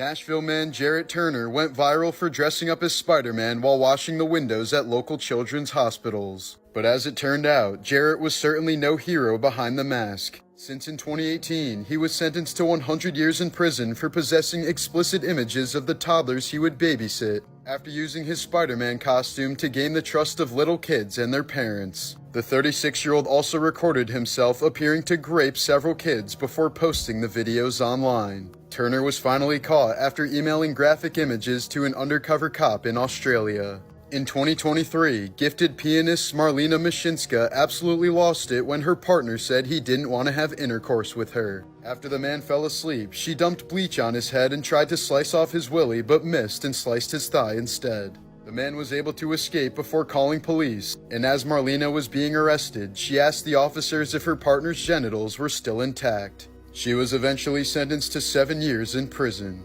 Nashville man Jarrett Turner went viral for dressing up as Spider-Man while washing the windows at local children's hospitals. But as it turned out, Jarrett was certainly no hero behind the mask, since in 2018, he was sentenced to 100 years in prison for possessing explicit images of the toddlers he would babysit, after using his Spider-Man costume to gain the trust of little kids and their parents. The 36-year-old also recorded himself appearing to grape several kids before posting the videos online. Turner was finally caught after emailing graphic images to an undercover cop in Australia. In 2023, gifted pianist Marlena Mashinska absolutely lost it when her partner said he didn't want to have intercourse with her. After the man fell asleep, she dumped bleach on his head and tried to slice off his willy but missed and sliced his thigh instead. The man was able to escape before calling police, and as Marlena was being arrested, she asked the officers if her partner's genitals were still intact. She was eventually sentenced to 7 years in prison.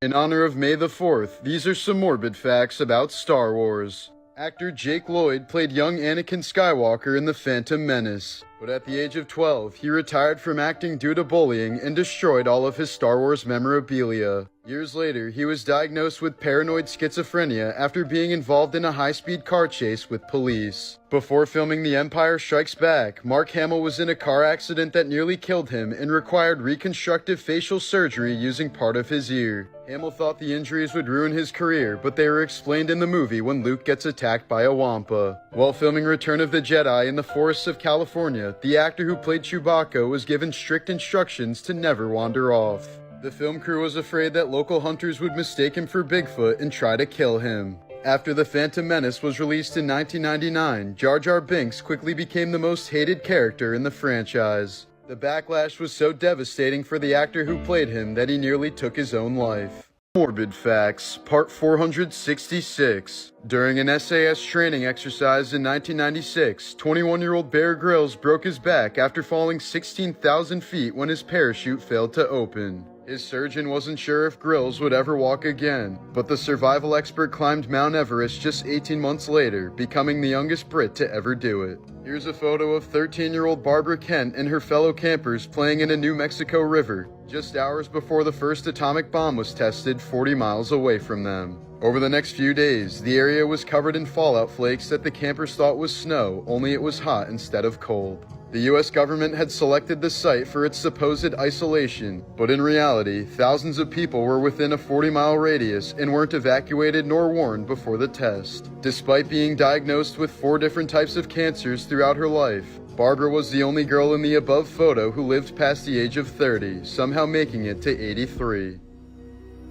In honor of May the 4th, these are some morbid facts about Star Wars. Actor Jake Lloyd played young Anakin Skywalker in The Phantom Menace, but at the age of 12, he retired from acting due to bullying and destroyed all of his Star Wars memorabilia. Years later, he was diagnosed with paranoid schizophrenia after being involved in a high-speed car chase with police. Before filming The Empire Strikes Back, Mark Hamill was in a car accident that nearly killed him and required reconstructive facial surgery using part of his ear. Hamill thought the injuries would ruin his career, but they were explained in the movie when Luke gets attacked by a Wampa. While filming Return of the Jedi in the forests of California, the actor who played Chewbacca was given strict instructions to never wander off. The film crew was afraid that local hunters would mistake him for Bigfoot and try to kill him. After The Phantom Menace was released in 1999, Jar Jar Binks quickly became the most hated character in the franchise. The backlash was so devastating for the actor who played him that he nearly took his own life. Morbid Facts, Part 466. During an SAS training exercise in 1996, 21-year-old Bear Grylls broke his back after falling 16,000 feet when his parachute failed to open. His surgeon wasn't sure if Grylls would ever walk again, but the survival expert climbed Mount Everest just 18 months later, becoming the youngest Brit to ever do it. Here's a photo of 13-year-old Barbara Kent and her fellow campers playing in a New Mexico river, just hours before the first atomic bomb was tested 40 miles away from them. Over the next few days, the area was covered in fallout flakes that the campers thought was snow, only it was hot instead of cold. The US government had selected the site for its supposed isolation, but in reality, thousands of people were within a 40-mile radius and weren't evacuated nor warned before the test. Despite being diagnosed with 4 different types of cancers throughout her life, Barbara was the only girl in the above photo who lived past the age of 30, somehow making it to 83.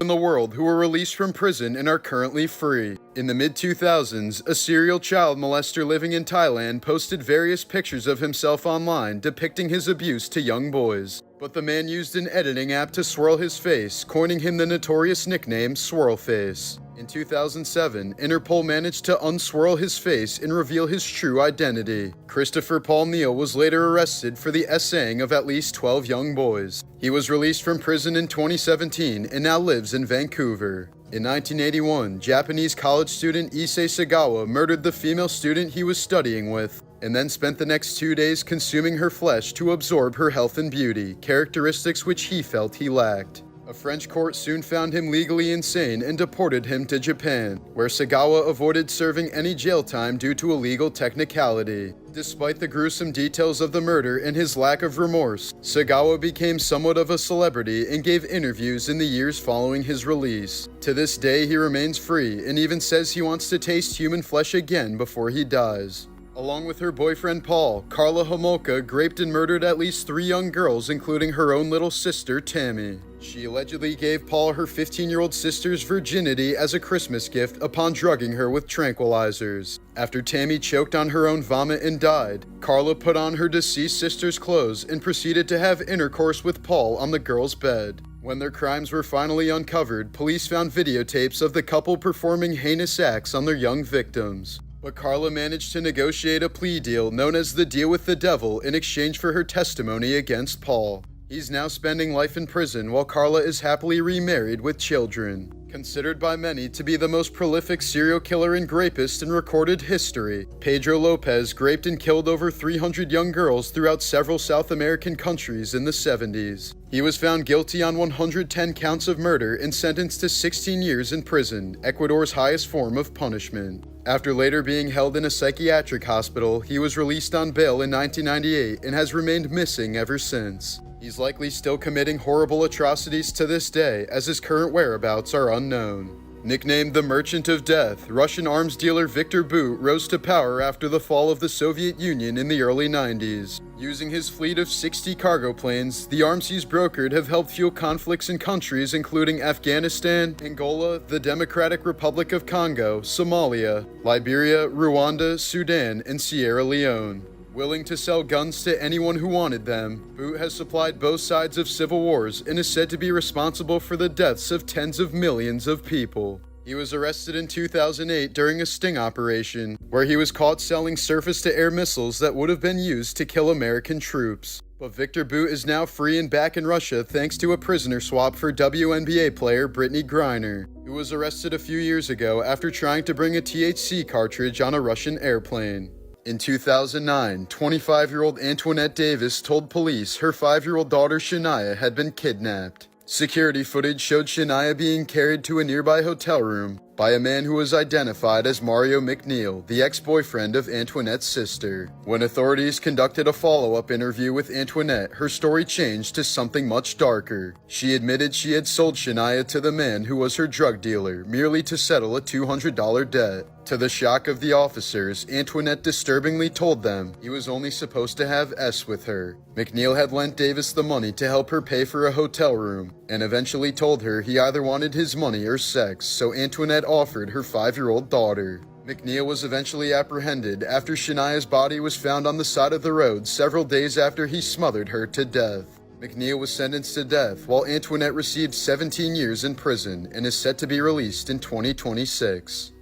In the world who were released from prison and are currently free. In the mid-2000s, a serial child molester living in Thailand posted various pictures of himself online depicting his abuse to young boys. But the man used an editing app to swirl his face, coining him the notorious nickname Swirlface. In 2007, Interpol managed to unswirl his face and reveal his true identity. Christopher Paul Neal was later arrested for the essaying of at least 12 young boys. He was released from prison in 2017 and now lives in Vancouver. In 1981, Japanese college student Issei Sagawa murdered the female student he was studying with, and then spent the next 2 days consuming her flesh to absorb her health and beauty, characteristics which he felt he lacked. A French court soon found him legally insane and deported him to Japan, where Sagawa avoided serving any jail time due to a legal technicality. Despite the gruesome details of the murder and his lack of remorse, Sagawa became somewhat of a celebrity and gave interviews in the years following his release. To this day, he remains free and even says he wants to taste human flesh again before he dies. Along with her boyfriend Paul, Karla Homolka raped and murdered at least 3 young girls, including her own little sister, Tammy. She allegedly gave Paul her 15-year-old sister's virginity as a Christmas gift upon drugging her with tranquilizers. After Tammy choked on her own vomit and died, Karla put on her deceased sister's clothes and proceeded to have intercourse with Paul on the girl's bed. When their crimes were finally uncovered, police found videotapes of the couple performing heinous acts on their young victims. But Karla managed to negotiate a plea deal known as the Deal with the Devil in exchange for her testimony against Paul. He's now spending life in prison while Karla is happily remarried with children. Considered by many to be the most prolific serial killer and rapist in recorded history, Pedro Lopez raped and killed over 300 young girls throughout several South American countries in the 70s. He was found guilty on 110 counts of murder and sentenced to 16 years in prison, Ecuador's highest form of punishment. After later being held in a psychiatric hospital, he was released on bail in 1998 and has remained missing ever since. He's likely still committing horrible atrocities to this day, as his current whereabouts are unknown. Nicknamed the Merchant of Death, Russian arms dealer Viktor Bout rose to power after the fall of the Soviet Union in the early 90s. Using his fleet of 60 cargo planes, the arms he's brokered have helped fuel conflicts in countries including Afghanistan, Angola, the Democratic Republic of Congo, Somalia, Liberia, Rwanda, Sudan, and Sierra Leone. Willing to sell guns to anyone who wanted them, Bout has supplied both sides of civil wars and is said to be responsible for the deaths of tens of millions of people. He was arrested in 2008 during a sting operation, where he was caught selling surface-to-air missiles that would have been used to kill American troops. But Viktor Bout is now free and back in Russia thanks to a prisoner swap for WNBA player Brittany Griner, who was arrested a few years ago after trying to bring a THC cartridge on a Russian airplane. In 2009, 25-year-old Antoinette Davis told police her 5-year-old daughter Shania had been kidnapped. Security footage showed Shania being carried to a nearby hotel room by a man who was identified as Mario McNeil, the ex-boyfriend of Antoinette's sister. When authorities conducted a follow-up interview with Antoinette, her story changed to something much darker. She admitted she had sold Shania to the man who was her drug dealer, merely to settle a $200 debt. To the shock of the officers, Antoinette disturbingly told them he was only supposed to have S with her. McNeil had lent Davis the money to help her pay for a hotel room, and eventually told her he either wanted his money or sex, so Antoinette offered her 5-year-old daughter. McNeil was eventually apprehended after Shania's body was found on the side of the road several days after he smothered her to death. McNeil was sentenced to death, while Antoinette received 17 years in prison and is set to be released in 2026.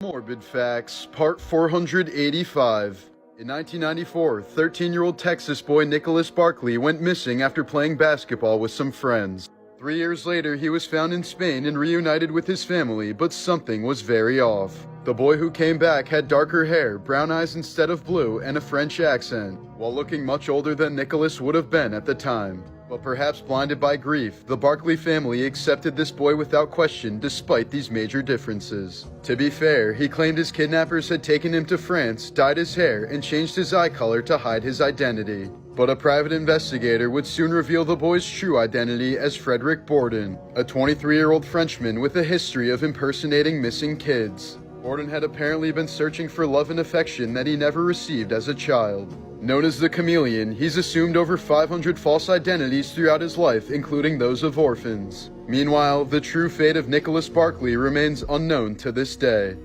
Morbid Facts, Part 485. In 1994, 13-year-old Texas boy Nicholas Barkley went missing after playing basketball with some friends. 3 years later, he was found in Spain and reunited with his family, but something was very off. The boy who came back had darker hair, brown eyes instead of blue, and a French accent, while looking much older than Nicholas would have been at the time. But perhaps blinded by grief, the Barkley family accepted this boy without question despite these major differences. To be fair, he claimed his kidnappers had taken him to France, dyed his hair, and changed his eye color to hide his identity. But a private investigator would soon reveal the boy's true identity as Frederick Bourdon, a 23-year-old Frenchman with a history of impersonating missing kids. Bourdon had apparently been searching for love and affection that he never received as a child. Known as the Chameleon, he's assumed over 500 false identities throughout his life, including those of orphans. Meanwhile, the true fate of Nicholas Barkley remains unknown to this day.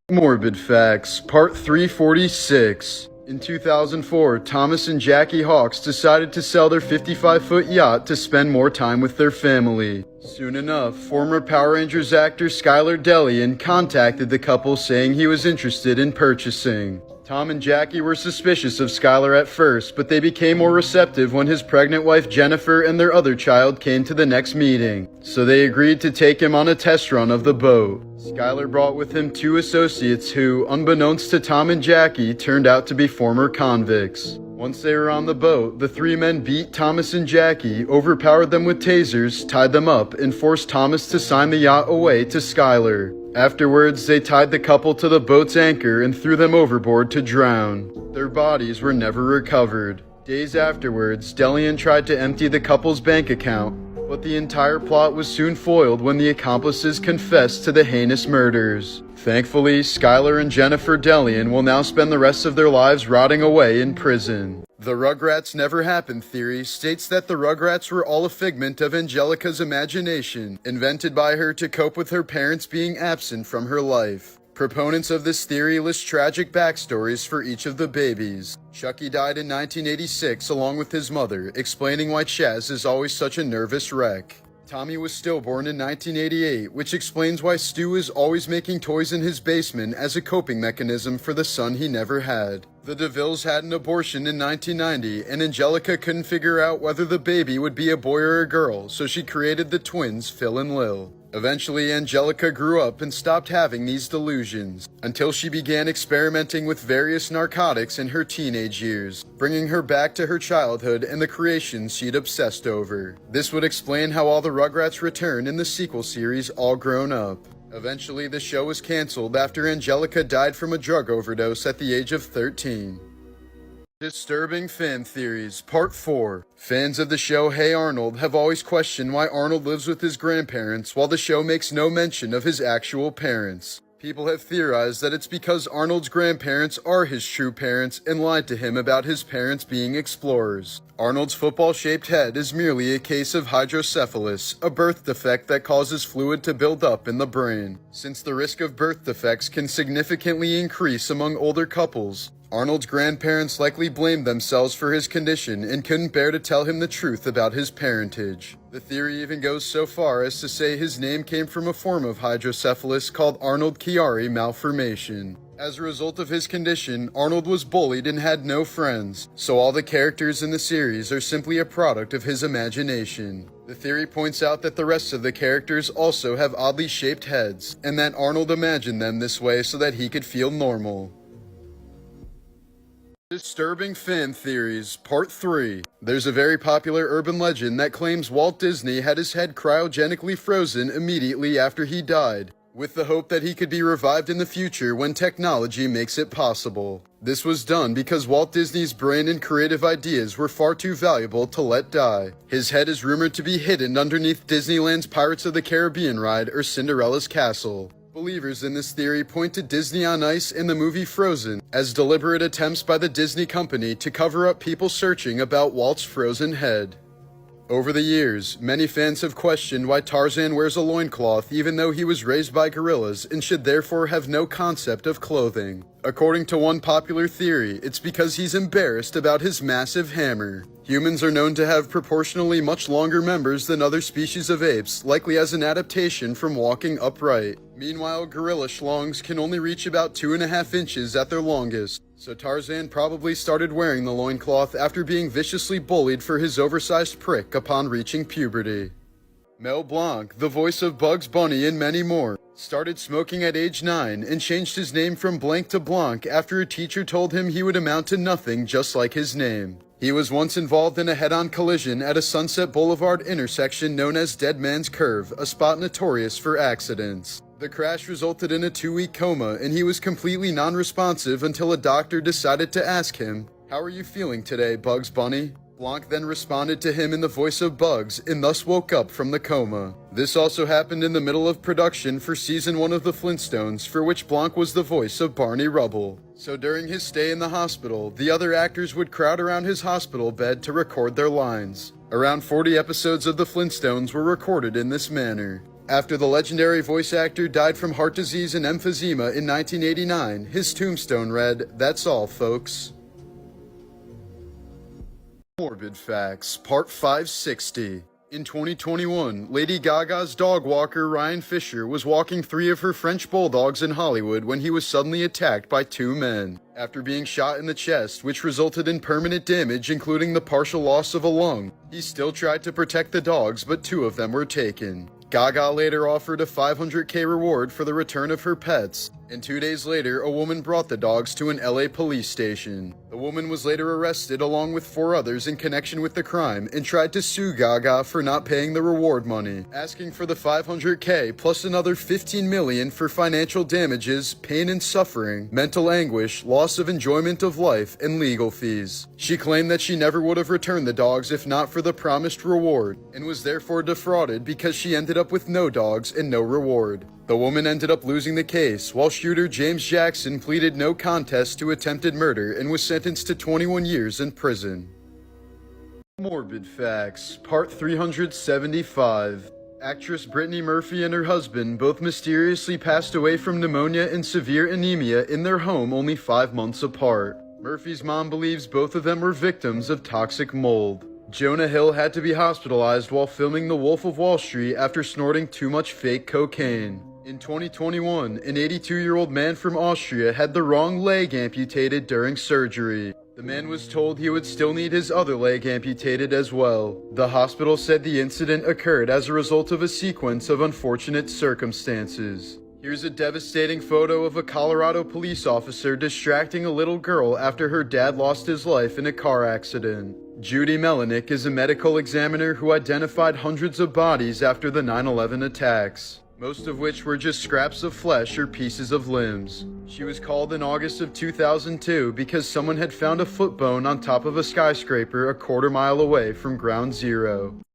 Morbid Facts, Part 346. In 2004, Thomas and Jackie Hawks decided to sell their 55-foot yacht to spend more time with their family. Soon enough, former Power Rangers actor Skylar Delian contacted the couple saying he was interested in purchasing. Tom and Jackie were suspicious of Skylar at first, but they became more receptive when his pregnant wife Jennifer and their other child came to the next meeting. So they agreed to take him on a test run of the boat. Skylar brought with him 2 associates who, unbeknownst to Tom and Jackie, turned out to be former convicts. Once they were on the boat, the 3 men beat Thomas and Jackie, overpowered them with tasers, tied them up, and forced Thomas to sign the yacht away to Skylar. Afterwards, they tied the couple to the boat's anchor and threw them overboard to drown. Their bodies were never recovered. Days afterwards, Delian tried to empty the couple's bank account, but the entire plot was soon foiled when the accomplices confessed to the heinous murders. Thankfully, Skylar and Jennifer Delian will now spend the rest of their lives rotting away in prison. The Rugrats never happened theory states that the Rugrats were all a figment of Angelica's imagination, invented by her to cope with her parents being absent from her life. Proponents of this theory list tragic backstories for each of the babies. Chucky died in 1986 along with his mother, explaining why Chaz is always such a nervous wreck. Tommy was stillborn in 1988, which explains why Stu is always making toys in his basement as a coping mechanism for the son he never had. The DeVilles had an abortion in 1990, and Angelica couldn't figure out whether the baby would be a boy or a girl, so she created the twins Phil and Lil. Eventually, Angelica grew up and stopped having these delusions, until she began experimenting with various narcotics in her teenage years, bringing her back to her childhood and the creations she'd obsessed over. This would explain how all the Rugrats return in the sequel series all grown up. Eventually, the show was canceled after Angelica died from a drug overdose at the age of 13. Disturbing Fan Theories, Part 4. Fans of the show Hey Arnold have always questioned why Arnold lives with his grandparents while the show makes no mention of his actual parents. People have theorized that it's because Arnold's grandparents are his true parents and lied to him about his parents being explorers. Arnold's football-shaped head is merely a case of hydrocephalus, a birth defect that causes fluid to build up in the brain. Since the risk of birth defects can significantly increase among older couples, Arnold's grandparents likely blamed themselves for his condition and couldn't bear to tell him the truth about his parentage. The theory even goes so far as to say his name came from a form of hydrocephalus called Arnold-Chiari malformation. As a result of his condition, Arnold was bullied and had no friends, so all the characters in the series are simply a product of his imagination. The theory points out that the rest of the characters also have oddly shaped heads, and that Arnold imagined them this way so that he could feel normal. Disturbing Fan Theories, Part 3. There's a very popular urban legend that claims Walt Disney had his head cryogenically frozen immediately after he died, with the hope that he could be revived in the future when technology makes it possible. This was done because Walt Disney's brain and creative ideas were far too valuable to let die. His head is rumored to be hidden underneath Disneyland's Pirates of the Caribbean ride or Cinderella's castle. Believers in this theory point to Disney on Ice and the movie Frozen as deliberate attempts by the Disney company to cover up people searching about Walt's frozen head. Over the years, many fans have questioned why Tarzan wears a loincloth even though he was raised by gorillas and should therefore have no concept of clothing. According to one popular theory, it's because he's embarrassed about his massive hammer. Humans are known to have proportionally much longer members than other species of apes, likely as an adaptation from walking upright. Meanwhile, gorilla schlongs can only reach about 2.5 inches at their longest, so Tarzan probably started wearing the loincloth after being viciously bullied for his oversized prick upon reaching puberty. Mel Blanc, the voice of Bugs Bunny and many more, started smoking at age 9 and changed his name from Blanc to Blanc after a teacher told him he would amount to nothing just like his name. He was once involved in a head-on collision at a Sunset Boulevard intersection known as Dead Man's Curve, a spot notorious for accidents. The crash resulted in a 2-week coma, and he was completely non-responsive until a doctor decided to ask him, "How are you feeling today, Bugs Bunny?" Blanc then responded to him in the voice of Bugs, and thus woke up from the coma. This also happened in the middle of production for season 1 of The Flintstones, for which Blanc was the voice of Barney Rubble. So during his stay in the hospital, the other actors would crowd around his hospital bed to record their lines. Around 40 episodes of The Flintstones were recorded in this manner. After the legendary voice actor died from heart disease and emphysema in 1989, his tombstone read, "That's all, folks." Morbid Facts, Part 560. In 2021, Lady Gaga's dog walker Ryan Fisher was walking 3 of her French bulldogs in Hollywood when he was suddenly attacked by 2 men. After being shot in the chest, which resulted in permanent damage including the partial loss of a lung, he still tried to protect the dogs, but 2 of them were taken. Gaga later offered a $500K reward for the return of her pets, and 2 days later, a woman brought the dogs to an LA police station. The woman was later arrested along with 4 others in connection with the crime and tried to sue Gaga for not paying the reward money, asking for the $500K plus another $15 million for financial damages, pain and suffering, mental anguish, loss of enjoyment of life, and legal fees. She claimed that she never would have returned the dogs if not for the promised reward, and was therefore defrauded because she ended up with no dogs and no reward. The woman ended up losing the case, while shooter James Jackson pleaded no contest to attempted murder and was sentenced to 21 years in prison. Morbid Facts, Part 375. Actress Brittany Murphy and her husband both mysteriously passed away from pneumonia and severe anemia in their home only 5 months apart. Murphy's mom believes both of them were victims of toxic mold. Jonah Hill had to be hospitalized while filming The Wolf of Wall Street after snorting too much fake cocaine. In 2021, an 82-year-old man from Austria had the wrong leg amputated during surgery. The man was told he would still need his other leg amputated as well. The hospital said the incident occurred as a result of a sequence of unfortunate circumstances. Here's a devastating photo of a Colorado police officer distracting a little girl after her dad lost his life in a car accident. Judy Melanik is a medical examiner who identified hundreds of bodies after the 9/11 attacks, most of which were just scraps of flesh or pieces of limbs. She was called in August of 2002 because someone had found a foot bone on top of a skyscraper a quarter mile away from ground zero.